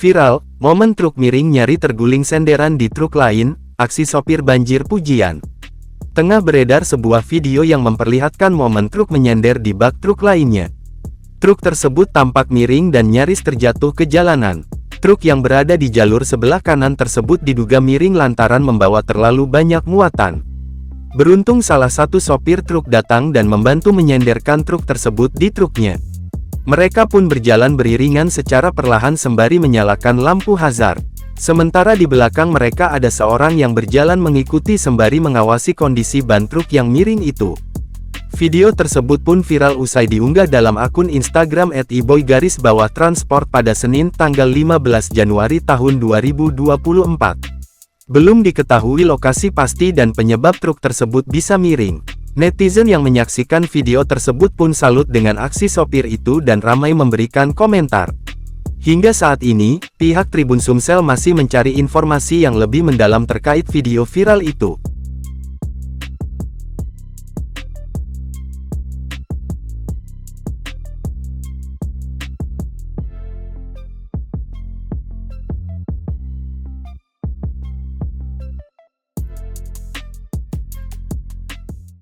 Viral, momen truk miring nyari terguling senderan di truk lain, aksi sopir banjir pujian. Tengah beredar sebuah video yang memperlihatkan momen truk menyender di bak truk lainnya. Truk tersebut tampak miring dan nyaris terjatuh ke jalanan. Truk yang berada di jalur sebelah kanan tersebut diduga miring lantaran membawa terlalu banyak muatan. Beruntung salah satu sopir truk datang dan membantu menyenderkan truk tersebut di truknya. Mereka pun berjalan beriringan secara perlahan sembari menyalakan lampu hazard. Sementara di belakang mereka ada seorang yang berjalan mengikuti sembari mengawasi kondisi ban truk yang miring itu. Video tersebut pun viral usai diunggah dalam akun Instagram @iboy_transport pada Senin tanggal 15 Januari tahun 2024. Belum diketahui lokasi pasti dan penyebab truk tersebut bisa miring. Netizen yang menyaksikan video tersebut pun salut dengan aksi sopir itu dan ramai memberikan komentar. Hingga saat ini, pihak Tribun Sumsel masih mencari informasi yang lebih mendalam terkait video viral itu.